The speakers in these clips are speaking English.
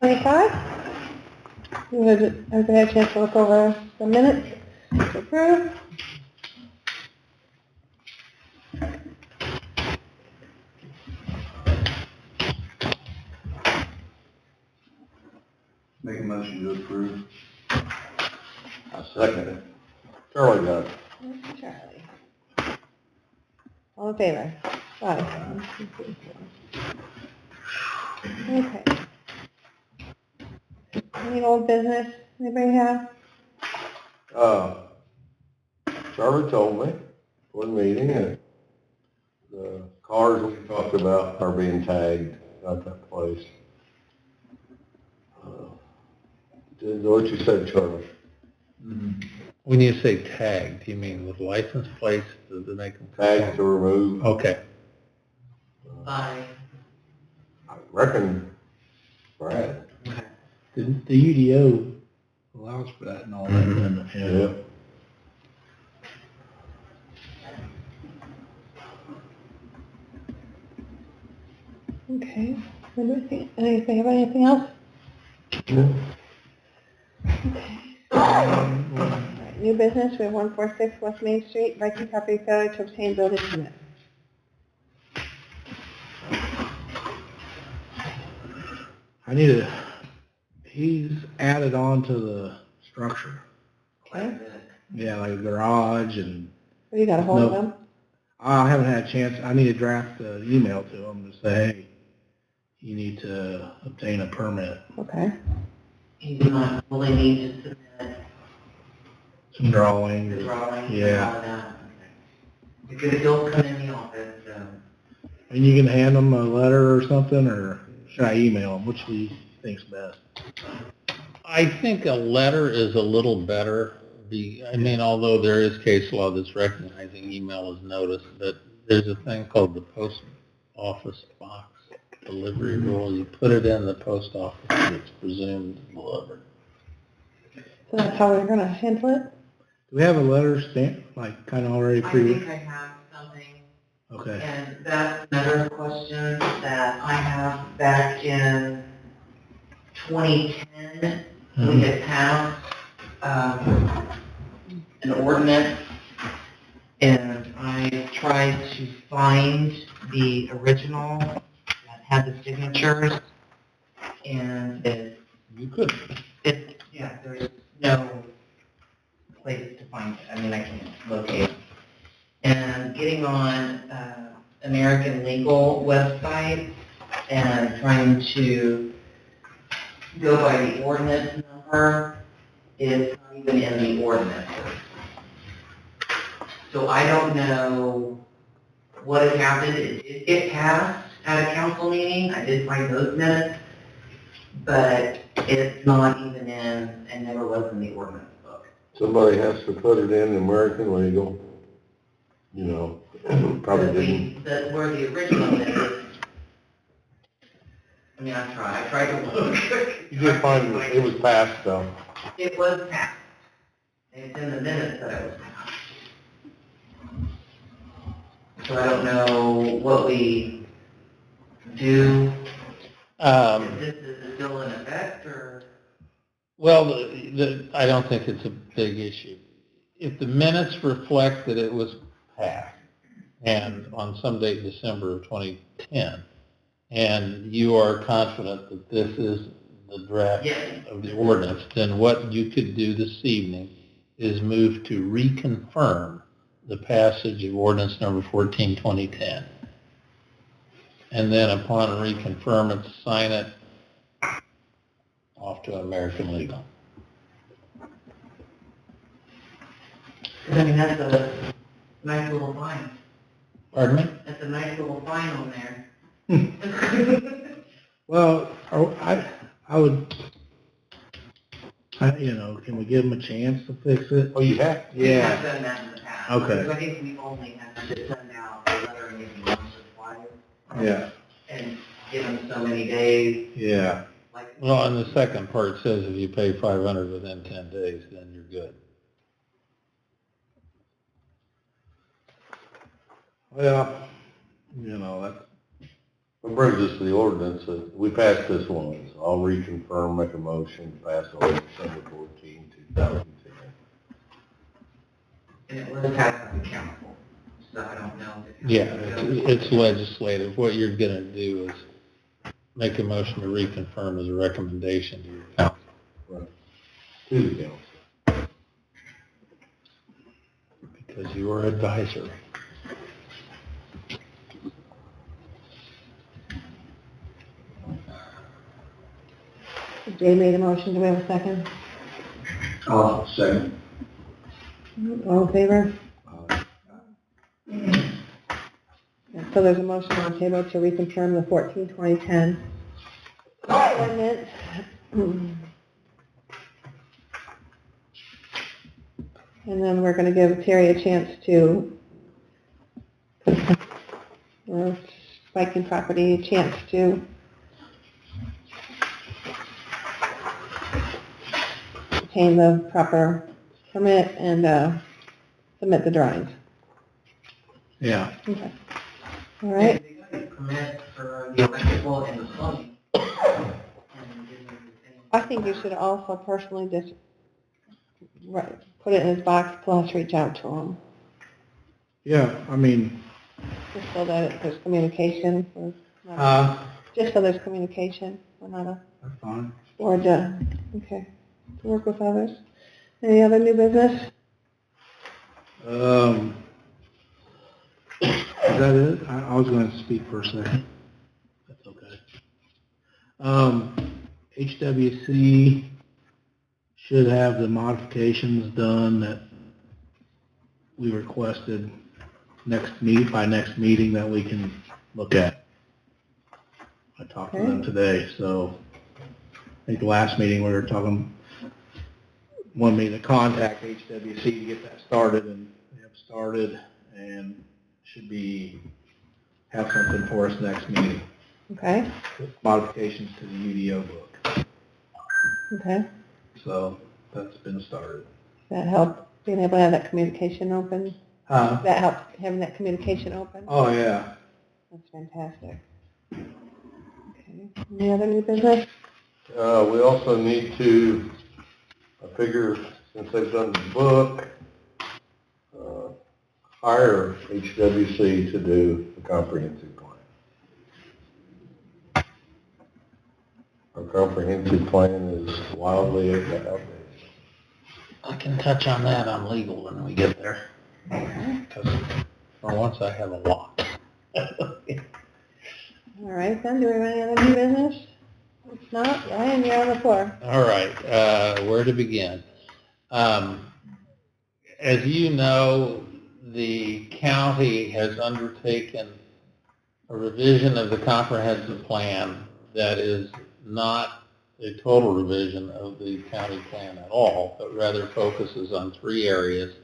25. Everybody had a chance to look over the minutes to approve. Make a motion to approve. I second it. Charlie got it. Charlie. All in favor? Aye. Okay. Any old business anybody have? Charlie told me for the meeting that the cars we talked about are being tagged at that place. What you said, Charlie? When you say tagged, you mean with license plates to make them Tagged to remove. Okay. By, I reckon, Brad. The UDO allows for that and all that. Mm-hmm. Yeah. Okay. Anything have anything else? Yeah. Okay. Alright, new business, we have 146 West Main Street, Viking property failure to obtain building permit. He's added on to the structure. Okay. Yeah, like a garage and. Well, you got a hold of No. them? I haven't had a chance. I need to draft an email to him to say, hey, you need to obtain a permit. Okay. you do not really need to submit Some drawing. the drawing and Yeah. all of that. Okay. Because he'll come in the office, so. And you can hand him a letter or something, or should I email him? Which do you think's best? I think a letter is a little better. Although there is case law that's recognizing email as notice, but there's a thing called the post office box delivery rule. You put it in the post office, it's presumed delivered. So that's how we're going to handle it? Do we have a letter stamp, like kind of already I pre? think I have something, Okay. and that's another question that I have back in 2010. We had passed an ordinance, and I tried to find the original that had the signatures, and You could. there's no place to find it. I mean, I can't locate it. And getting on American Legal website and trying to go by the ordinance number, it's not even in the ordinance. So I don't know what had happened. It did get passed at a council meeting. I did find those minutes, but it's not even in, and never was in the ordinance book. Somebody has to put it in American legal. You know, probably didn't. That were the original minutes. I mean, I tried to look. You did find it was passed though. It was passed. It's in the minutes that it was passed. So I don't know what we do. Is this still in effect, or? Well, I don't think it's a big issue. If the minutes reflect that it was passed, and on some date December of 2010, and you are confident that this is the draft of the ordinance, then what you could do this evening is move to reconfirm the passage of ordinance number 14, 2010. And then upon reconfirmance, sign it off to American Legal. I mean, that's a nice little fine. Pardon me? That's a nice little fine on there. Well, I would, can we give them a chance to fix it? Oh, you have? We have Yeah. done that in the past. Okay. Because I think we only have to send out a letter maybe once or twice. Yeah. And give them so many days, Yeah. like. Well, and the second part says if you pay $500 within 10 days, then you're good. Well, that's, What brings us to the ordinance, we passed this once. I'll reconfirm, make a motion to pass on December 14, 2010. And it was passed by the council, so I don't know. Yeah, it's legislative. What you're going to do is make a motion to reconfirm as a recommendation to your council. Right. To the council. Because you are advisory. Jay made a motion, do we have a second? I'll second. All in favor? So there's a motion on the table to reconfirm the 14-2010 ordinance. And then we're going to give Terry a chance to, Viking property, a chance to obtain the proper permit and submit the drawings. Yeah. Okay. All right. They got a permit for the electrical and the plumbing. I think you should also personally just put it in his box, plus reach out to him, Yeah, I mean, just so that there's communication. Just so there's communication. We're not a that's fine. board to, okay, to work with others. Any other new business? Is that it? I was going to speak for a second. That's okay. HWC should have the modifications done that we requested by next meeting that we can look at. I talked to them today, so I think the last meeting we were talking, wanted me to contact HWC to get that started, and they have started and should have something for us next meeting. Okay, Modifications to the UDO book. okay. So that's been started. That help being able to have that communication open? That help having that communication open? Oh, yeah. That's fantastic. Okay. Any other new business? We also need to, I figure, since they've done the book, hire HWC to do the comprehensive plan. Our comprehensive plan is wildly outdated. I can touch on that on legal when we get there. Because for once I have a lot. All right, then, do we have any other new business? If not, Ryan, you're on the floor. All right, where to begin? As you know, the county has undertaken a revision of the comprehensive plan that is not a total revision of the county plan at all, but rather focuses on three areas: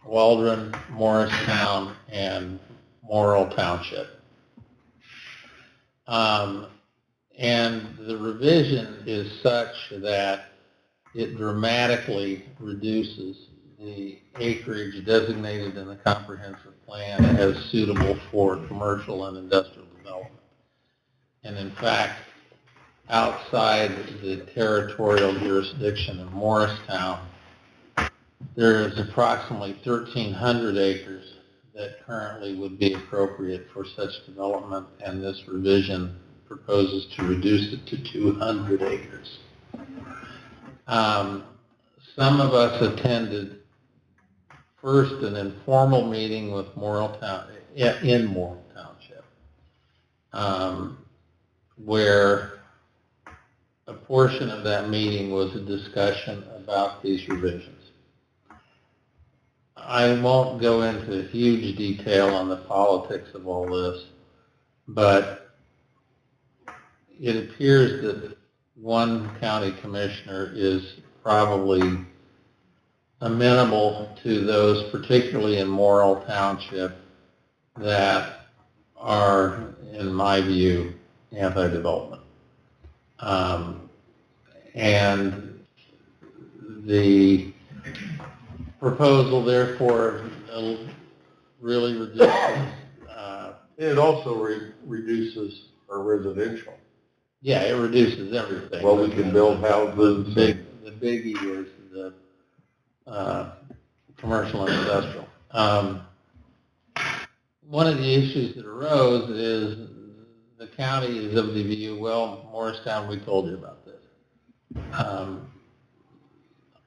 Waldron, Morristown, and Morrill Township. And the revision is such that it dramatically reduces the acreage designated in the comprehensive plan as suitable for commercial and industrial development. And in fact, outside the territorial jurisdiction of Morristown, there is approximately 1,300 acres that currently would be appropriate for such development, and this revision proposes to reduce it to 200 acres. Some of us attended first an informal meeting with in Morrill Township, where a portion of that meeting was a discussion about these revisions. I won't go into huge detail on the politics of all this, but it appears that one county commissioner is probably amenable to those, particularly in Morrill Township, that are, in my view, anti-development. And the proposal, therefore, really reduces It also reduces our residential. Yeah, it reduces everything. Well, we can build houses. The biggie is the commercial and industrial. One of the issues that arose is the county is of the view, well, Morristown, we told you about this.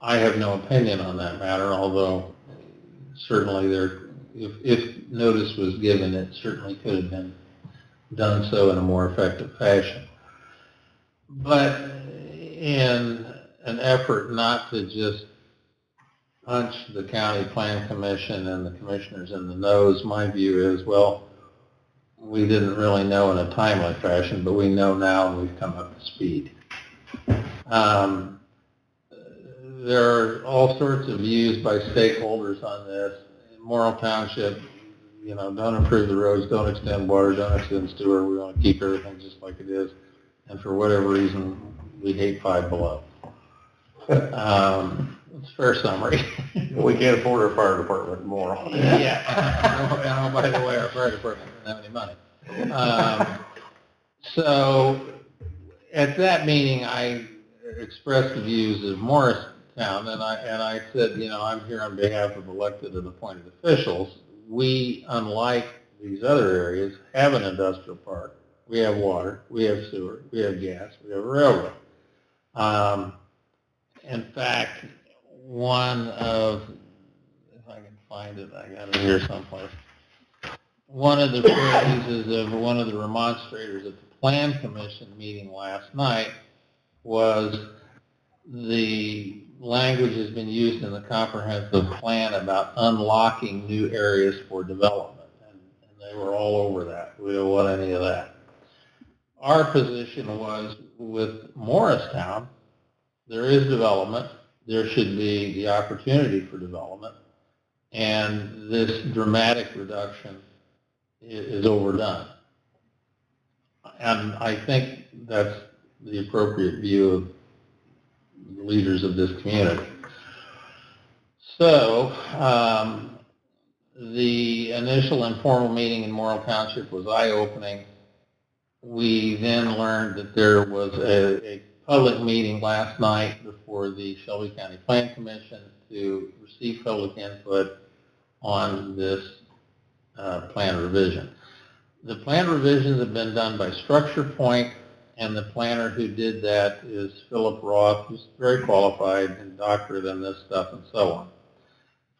I have no opinion on that matter, although certainly if notice was given, it certainly could have been done so in a more effective fashion. But in an effort not to just punch the county plan commission and the commissioners in the nose, my view is, well, we didn't really know in a timely fashion, but we know now and we've come up to speed. There are all sorts of views by stakeholders on this. In Morrill Township, don't improve the roads, don't extend water, don't extend sewer. We want to keep everything just like it is. And for whatever reason, we hate Five Below. It's a fair summary. We can't afford our fire department more. Yeah. By the way, our fire department doesn't have any money. So at that meeting, I expressed the views of Morristown, and I said, I'm here on behalf of elected and appointed officials. We, unlike these other areas, have an industrial park. We have water, we have sewer, we have gas, we have a railroad. In fact, one of, if I can find it, I got it here someplace. One of the phrases of one of the remonstrators at the Plan Commission meeting last night was the language has been used in the comprehensive plan about unlocking new areas for development, and they were all over that. We don't want any of that. Our position was with Morristown, there is development, there should be the opportunity for development, and this dramatic reduction is overdone. And I think that's the appropriate view of the leaders of this community. So the initial informal meeting in Morrill Township was eye-opening. We then learned that there was a public meeting last night before the Shelby County Plan Commission to receive public input on this plan revision. The plan revisions have been done by Structure Point, and the planner who did that is Philip Roth, who's very qualified and doctorate in this stuff and so on.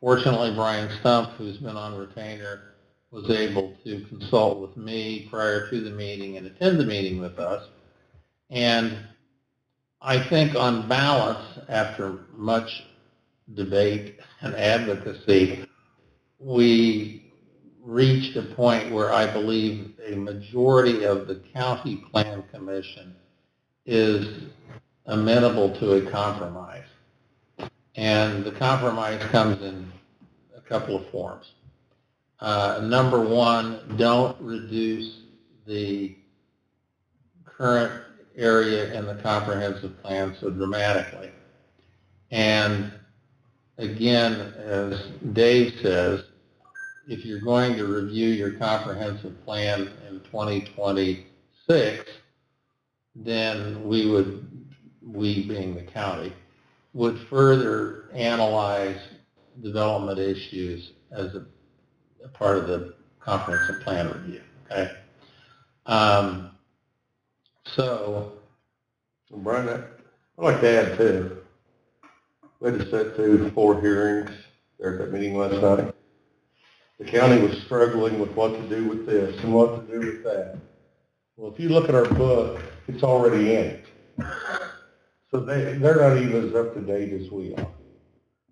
Fortunately, Brian Stump, who's been on retainer, was able to consult with me prior to the meeting and attend the meeting with us. And I think on balance, after much debate and advocacy, we reached a point where I believe a majority of the county plan commission is amenable to a compromise. And the compromise comes in a couple of forms. Number one, don't reduce the current area in the comprehensive plan so dramatically. And again, as Dave says, if you're going to review your comprehensive plan in 2026, then we being the county, would further analyze development issues as a part of the comprehensive plan review, okay? So, Brian, I'd like to add too, we had to sit through 4 hearings there at that meeting last night. The county was struggling with what to do with this and what to do with that. Well, if you look at our book, it's already in it. So they're not even as up to date as we are.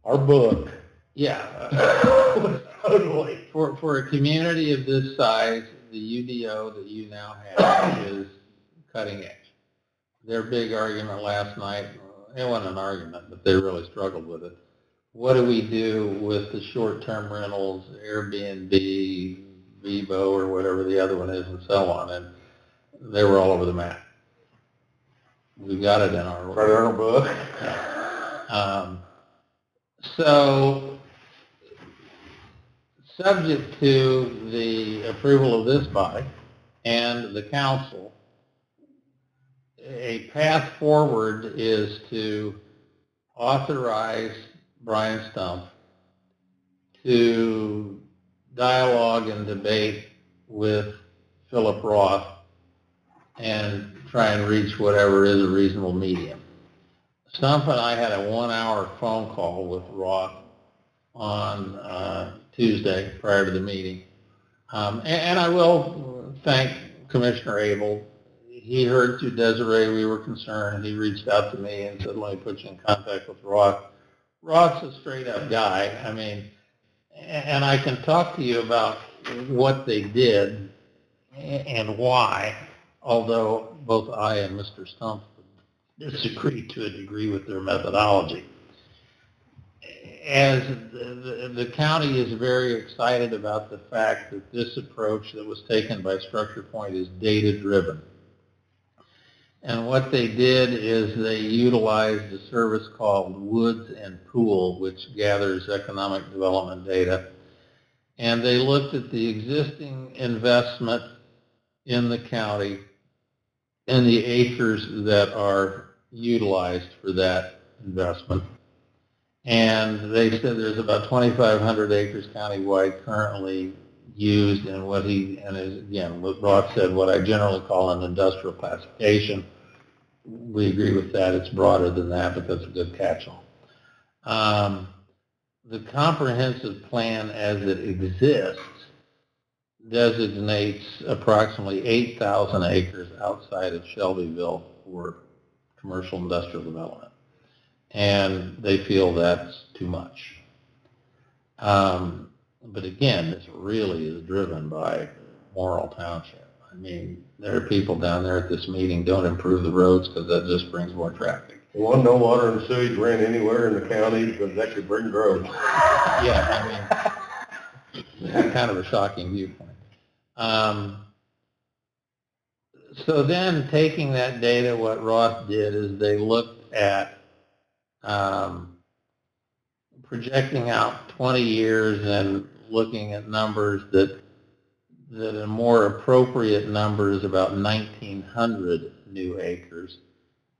Our book, was totally. For a community of this size, the UDO that you now have is cutting edge. Their big argument last night, it wasn't an argument, but they really struggled with it. What do we do with the short-term rentals, Airbnb, Vivo, or whatever the other one is, and so on? And they were all over the map. We've got it in our book. So subject to the approval of this body and the council, a path forward is to authorize Brian Stump to dialogue and debate with Philip Roth and try and reach whatever is a reasonable medium. Stump and I had a 1-hour phone call with Roth on Tuesday prior to the meeting. And I will thank Commissioner Abel. He heard through Desiree we were concerned. He reached out to me and said, let me put you in contact with Roth. Roth's a straight-up guy. I mean, and I can talk to you about what they did and why, although both I and Mr. Stump disagree to a degree with their methodology. As the county is very excited about the fact that this approach that was taken by Structure Point is data-driven. And what they did is they utilized a service called Woods and Pool, which gathers economic development data. And they looked at the existing investment in the county and the acres that are utilized for that investment. And they said there's about 2,500 acres countywide currently used in what what Roth said, what I generally call an industrial classification. We agree with that. It's broader than that, but that's a good catch-all. The comprehensive plan as it exists designates approximately 8,000 acres outside of Shelbyville for commercial industrial development. And they feel that's too much. But again, this really is driven by Morrill Township. I mean, there are people down there at this meeting, don't improve the roads because that just brings more traffic. Well, no water and sewage ran anywhere in the county because that could bring growth. Yeah, I mean, that's kind of a shocking viewpoint. So then taking that data, what Roth did is they looked at projecting out 20 years and looking at numbers that a more appropriate number is about 1,900 new acres.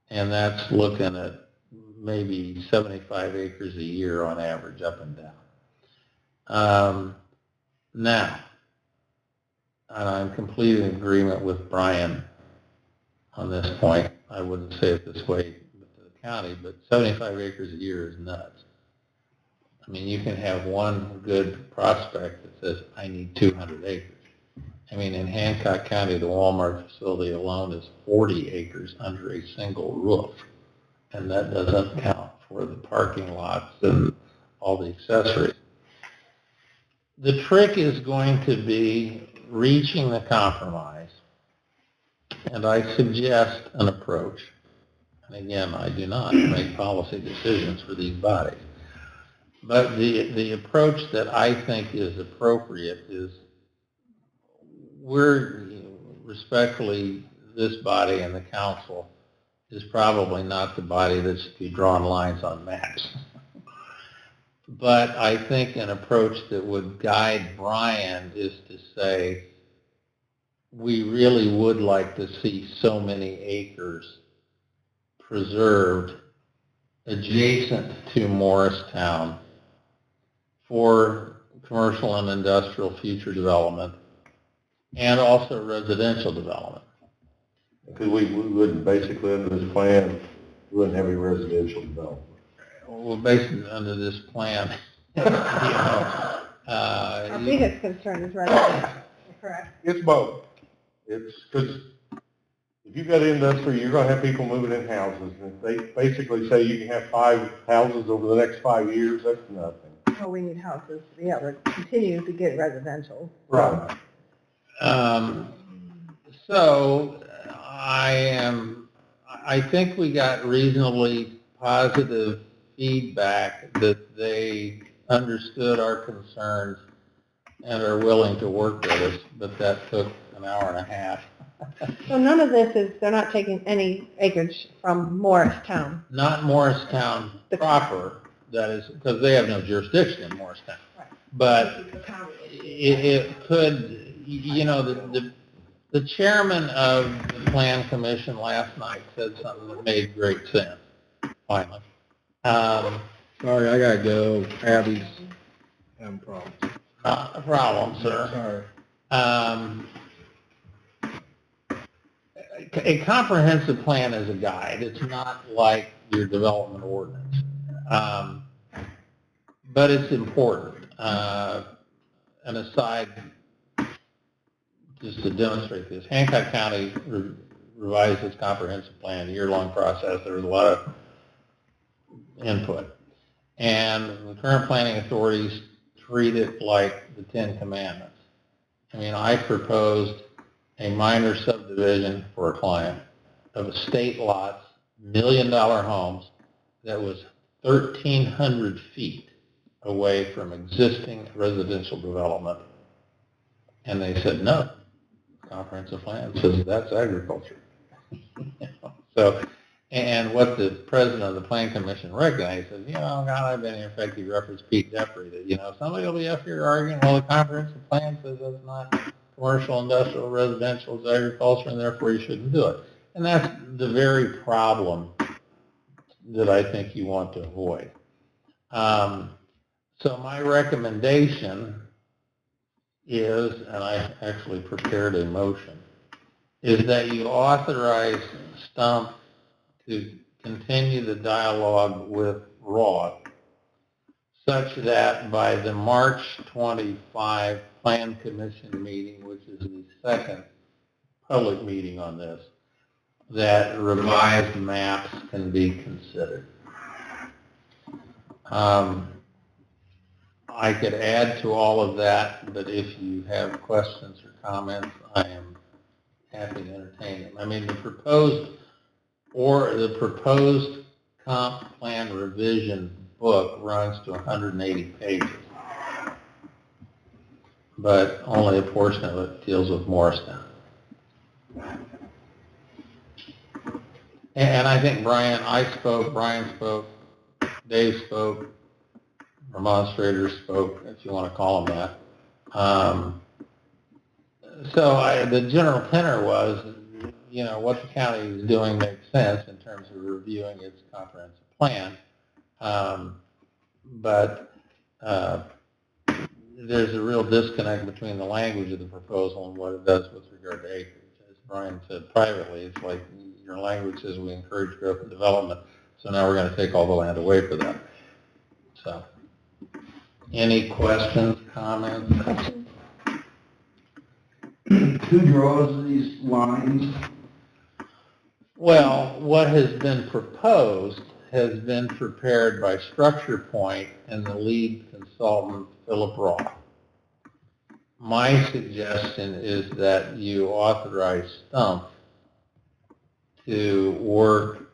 And that's looking at maybe 75 acres a year on average, up and down. Now, and I'm completely in agreement with Brian on this point. I wouldn't say it this way to the county, but 75 acres a year is nuts. I mean, you can have one good prospect that says, I need 200 acres. I mean, in Hancock County, the Walmart facility alone is 40 acres under a single roof. And that doesn't count for the parking lots and all the accessories. The trick is going to be reaching the compromise. And I suggest an approach. And again, I do not make policy decisions for these bodies. But the approach that I think is appropriate is respectfully, this body and the council is probably not the body that should be drawing lines on maps. But I think an approach that would guide Brian is to say, we really would like to see so many acres preserved adjacent to Morristown for commercial and industrial future development and also residential development. Because we wouldn't basically, under this plan, we wouldn't have any residential development. Well, basically, under this plan, Our biggest concern is residential, correct? It's both. It's because if you've got industry, you're going to have people moving in houses. And if they basically say you can have 5 houses over the next 5 years, that's nothing. Well, we need houses to be able to continue to get residential. Right. So I think we got reasonably positive feedback that they understood our concerns and are willing to work with us, but that took an hour and a half. So none of this is, they're not taking any acreage from Morristown. Not Morristown proper, that is, because they have no jurisdiction in Morristown. Right. but it could, you know, the chairman of the plan commission last night said something that made great sense, finally. Sorry, I gotta go. Abby's having problems. Not a problem, sir. Sorry. A comprehensive plan is a guide. It's not like your development ordinance. But it's important. An aside, just to demonstrate this, Hancock County revised its comprehensive plan, a year-long process. There was a lot of input. And the current planning authorities treat it like the Ten Commandments. I mean, I proposed a minor subdivision for a client of estate lots, $1 million homes, that was 1,300 feet away from existing residential development. And they said, no, comprehensive plan says that's agriculture. So, and what the president of the Plan Commission recognized is, you know, God, I've been here, in fact, he referenced Pete Jeffrey, that, you know, somebody will be up here arguing, well, the comprehensive plan says that's not commercial, industrial, residential, it's agriculture, and therefore you shouldn't do it. And that's the very problem that I think you want to avoid. So my recommendation is, and I actually prepared a motion, is that you authorize Stump to continue the dialogue with Roth such that by the March 25 Plan Commission meeting, which is the second public meeting on this, that revised maps can be considered. I could add to all of that, but if you have questions or comments, I am happy to entertain them. I mean, the proposed comp plan revision book runs to 180 pages, but only a portion of it deals with Morristown. And I think Brian spoke, Dave spoke, remonstrators spoke, if you want to call them that. So the general tenor was, you know, what the county is doing makes sense in terms of reviewing its comprehensive plan, but there's a real disconnect between the language of the proposal and what it does with regard to acreage. As Brian said privately, it's like your language says we encourage growth and development, so now we're going to take all the land away for that. So, any questions, comments? Who draws these lines? Well, what has been proposed has been prepared by Structure Point and the lead consultant, Philip Roth. My suggestion is that you authorize Stump to work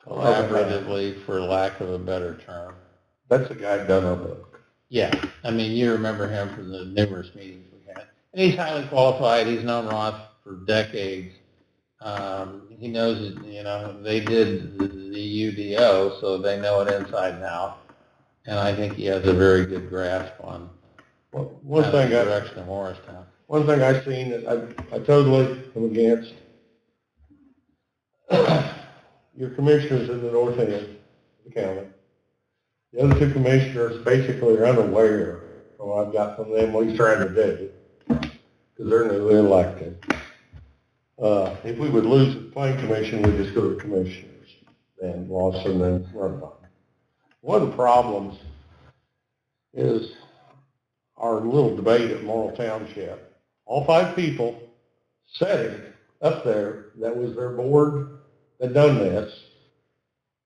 collaboratively, for lack of a better term. That's the guy done our book. Yeah, I mean, you remember him from the numerous meetings we had. And he's highly qualified. He's known Roth for decades. He knows, you know, they did the UDO, so they know it inside and out. And I think he has a very good grasp on One thing the direction of Morristown. One thing I've seen that I totally am against, your commissioners in the north end of the county. The other two commissioners basically are unaware of what I've got from them, what he's trying to do, because they're newly elected. If we would lose the Plan Commission, we'd just go to the commissioners, and Lawson and Rumbach. One of the problems is our little debate at Morrill Township. All 5 people sitting up there, that was their board that done this,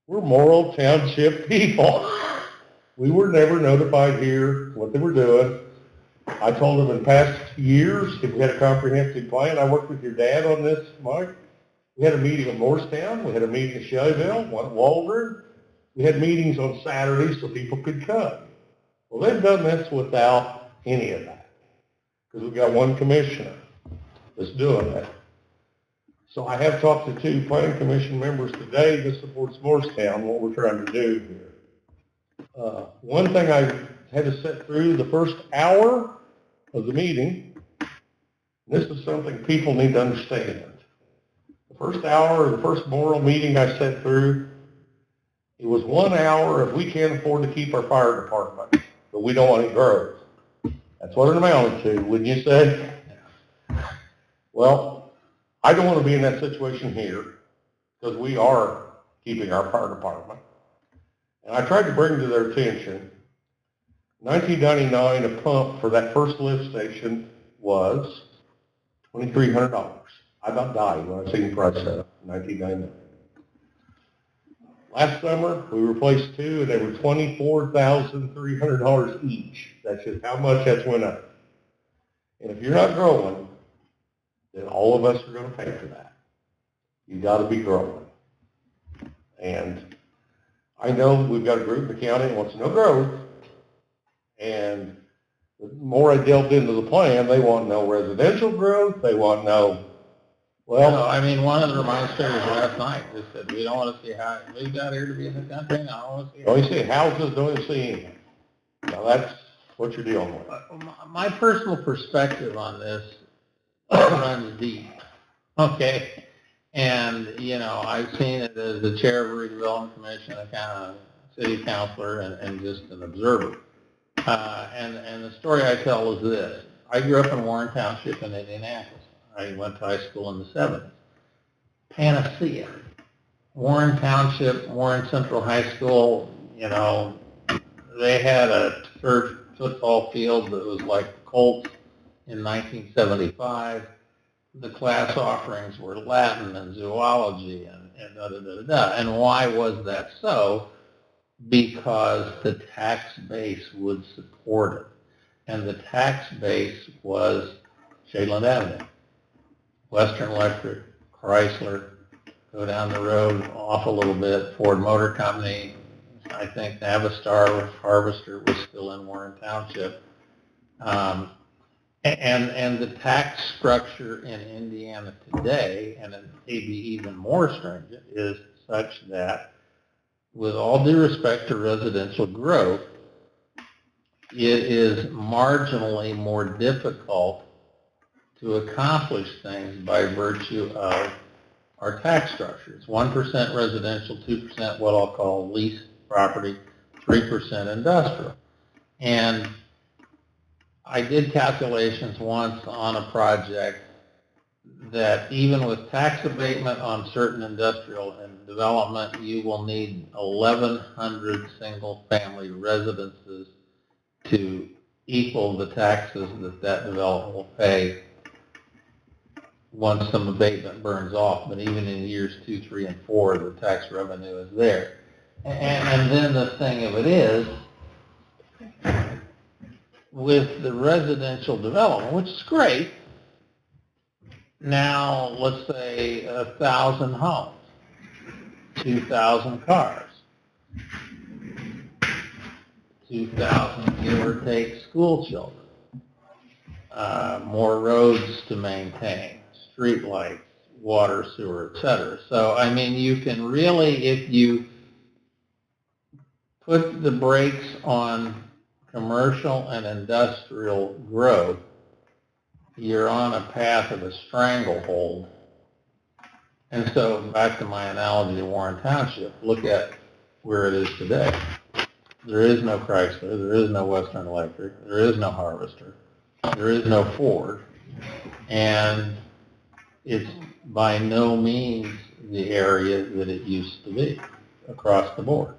we're Morrill Township people. We were never notified here what they were doing. I told them in past years, if we had a comprehensive plan, I worked with your dad on this, Mike. We had a meeting in Morristown, we had a meeting in Shelbyville, one at Waldron. We had meetings on Saturdays so people could come. Well, they've done this without any of that, because we've got one commissioner that's doing that. So I have talked to 2 planning commission members today that supports Morristown, what we're trying to do here. One thing I had to sit through the first hour of the meeting. This is something people need to understand. The first hour of the first moral meeting I sat through, it was 1 hour if we can't afford to keep our fire department, but we don't want any growth. That's what it amounted to, wouldn't you say? Well, I don't want to be in that situation here because we are keeping our fire department. And I tried to bring to their attention, $19.99 a pump for that first lift station was $2,300. I about died when I seen the price of $19.99. Last summer, we replaced two, and they were $24,300 each. That's just how much that's went up. And if you're not growing, then all of us are going to pay for that. You got to be growing. And I know we've got a group in the county that wants no growth, and the more I delved into the plan, they want no residential growth, they want no, well. No, I mean, one of the demonstrators last night just said, we don't want to see how, we got here to be in the country, and I don't want to see. Don't you see houses, don't you see anything. Now that's what you're dealing with. My personal perspective on this runs deep, okay? And, you know, I've seen it as the chair of a redevelopment commission, a kind of city councilor, and just an observer. And the story I tell is this. I grew up in Warren Township in Indianapolis. I went to high school in the 70s. Panacea. Warren Township, Warren Central High School, you know, they had a turf football field that was like the Colts in 1975. The class offerings were Latin and zoology and da-da-da-da-da. And why was that so? Because the tax base would support it. And the tax base was Shadeland Avenue, Western Electric, Chrysler, go down the road off a little bit, Ford Motor Company, I think Navistar, Harvester was still in Warren Township. And the tax structure in Indiana today, and it may be even more stringent, is such that, with all due respect to residential growth, it is marginally more difficult to accomplish things by virtue of our tax structures. 1% residential, 2% what I'll call leased property, 3% industrial. And I did calculations once on a project that even with tax abatement on certain industrial and development, you will need 1,100 single-family residences to equal the taxes that development will pay once some abatement burns off. But even in years 2, 3, and 4, the tax revenue is there. And then the thing of it is, with the residential development, which is great, now let's say 1,000 homes, 2,000 cars, 2,000 give or take school children, more roads to maintain, street lights, water, sewer, etc. So, I mean, you can really, if you put the brakes on commercial and industrial growth, you're on a path of a stranglehold. And so, back to my analogy of Warren Township, look at where it is today. There is no Chrysler, there is no Western Electric, there is no Harvester, there is no Ford, and it's by no means the area that it used to be across the board.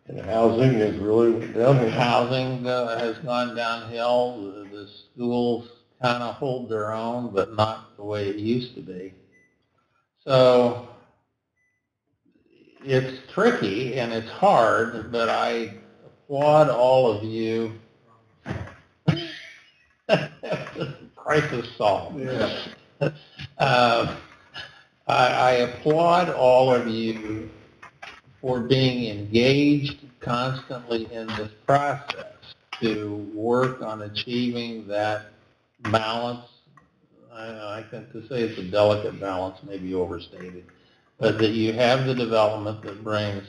And housing is really downhill. Housing has gone downhill. The schools kind of hold their own, but not the way it used to be. So it's tricky and it's hard, but I applaud all of you. Crisis solved. Yeah. I applaud all of you for being engaged constantly in this process to work on achieving that balance. I think to say it's a delicate balance may be overstated, but that you have the development that brings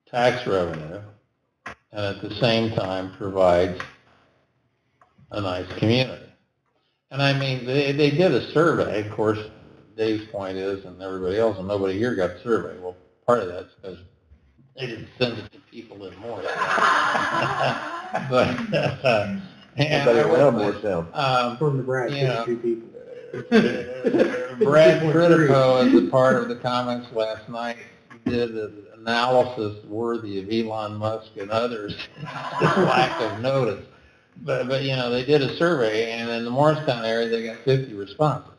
tax revenue, and at the same time provides a nice community. And I mean, they did a survey, of course. Dave's point is, and everybody else, and nobody here got the survey. Well, part of that's because they didn't send it to people in Morristown. Everybody around Morristown. From Nebraska, you know, 2 people. Brad Critico, as a part of the comments last night, did an analysis worthy of Elon Musk and others' lack of notice. But you know, they did a survey, and in the Morristown area, they got 50 responses.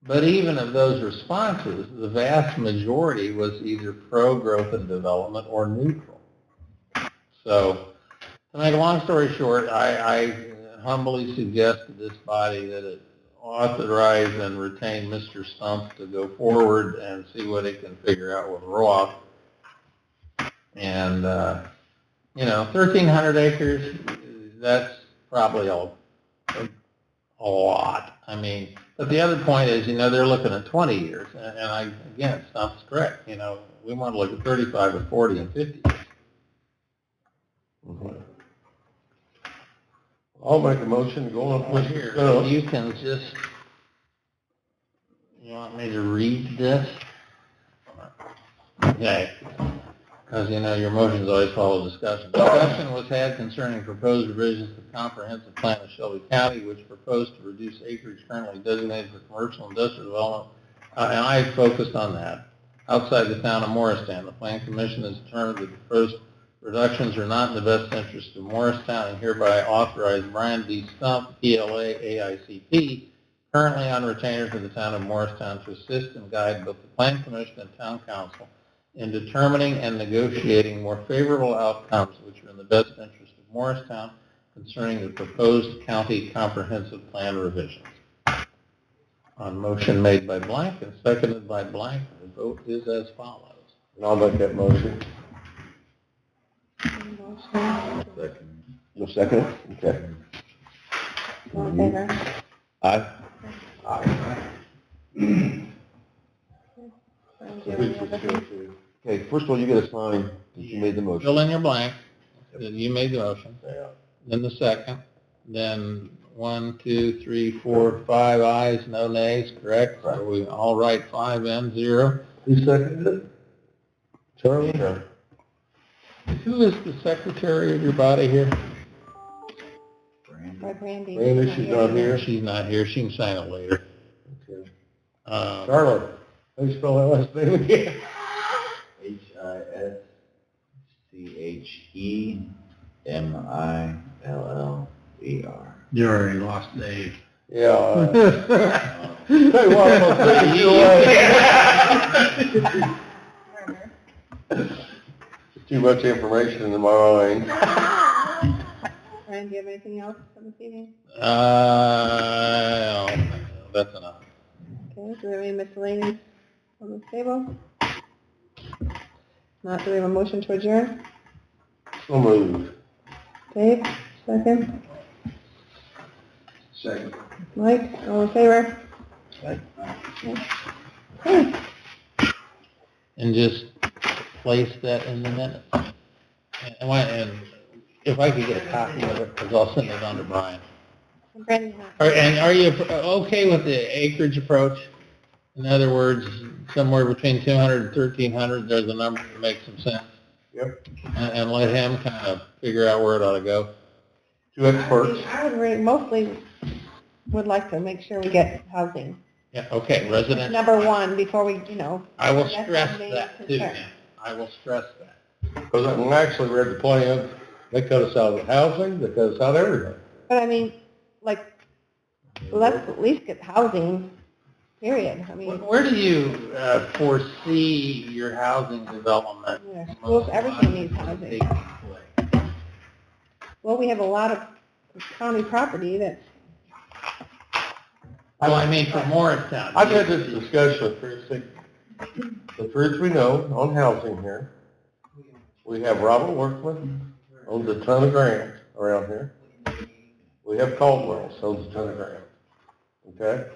But even of those responses, the vast majority was either pro-growth and development or neutral. So, to make a long story short, I humbly suggest to this body that it authorize and retain Mr. Stump to go forward and see what he can figure out with Roth. And, you know, 1,300 acres, that's probably a lot. I mean, but the other point is, you know, they're looking at 20 years. And again, Stump's correct. You know, we want to look at 35 and 40 and 50 years. Mm-hmm. I'll make a motion to go on Well, with here, here. you can just, you want me to read this? Okay. Because, you know, your motions always follow discussion. Discussion was had concerning proposed revisions to the comprehensive plan of Shelby County, which proposed to reduce acreage currently designated for commercial and industrial development, and I focused on that. Outside the town of Morristown, the Plan Commission has determined that the proposed reductions are not in the best interest of Morristown, and hereby authorize Brian D. Stump, PLA, AICP, currently on retainer for the town of Morristown, to assist and guide both the Plan Commission and Town Council in determining and negotiating more favorable outcomes which are in the best interest of Morristown concerning the proposed county comprehensive plan revisions. On motion made by blank and seconded by blank, the vote is as follows. And I'll make that motion. Second. You'll second it? Okay. All in favor? Aye. Brian, do you have any other things? Okay, first of all, you got to sign that you made the motion. Fill in your blank. You made the motion. Yeah. Then the second. Then 1, 2, 3, 4, 5 ayes, no nays, correct? So we all write 5 and 0. Who seconded it? Charlie? Yeah. Who is the secretary of your body here? By Brandy. Randy, she's not here. She's not here. She can sign it later. Okay. Charlotte. Charlotte, how do you spell that last name again? HISCHEMILLER. You already lost Dave. Yeah. Tell you what, I'm gonna take you away. Too much information in my mind. Brian, do you have anything else for this evening? That's enough. Okay, do we have any miscellaneous on the table? Not, do we have a motion to adjourn? So moved. Dave, second. Second. Mike, all in favor? Aye. Okay. And just place that in the minutes. And if I could get a copy of it, because I'll send it on to Brian. And Brandy, And are you okay with the acreage approach? In other words, somewhere between 200 and 1,300, there's a number that makes some sense. Yep. And let him kind of figure out where it ought to go. Two experts. I would mostly would like to make sure we get housing. Yeah, okay, residential. Number one, before we, you know. I will that's stress our main that too. concern. I will stress that. Because when I actually read the plan, they cut us out of the housing, they cut us out of everything. But I mean, like, let's at least get housing, period. I mean, Where do you foresee your housing development? yeah, schools, everything needs housing. taking place? Well, we have a lot of county property that's, Well, I mean, for Morristown. I've had this discussion with Christie. The truth we know on housing here, we have Robert Workman, owns a ton of ground around here. We have Caldwell, owns a ton of ground. Okay?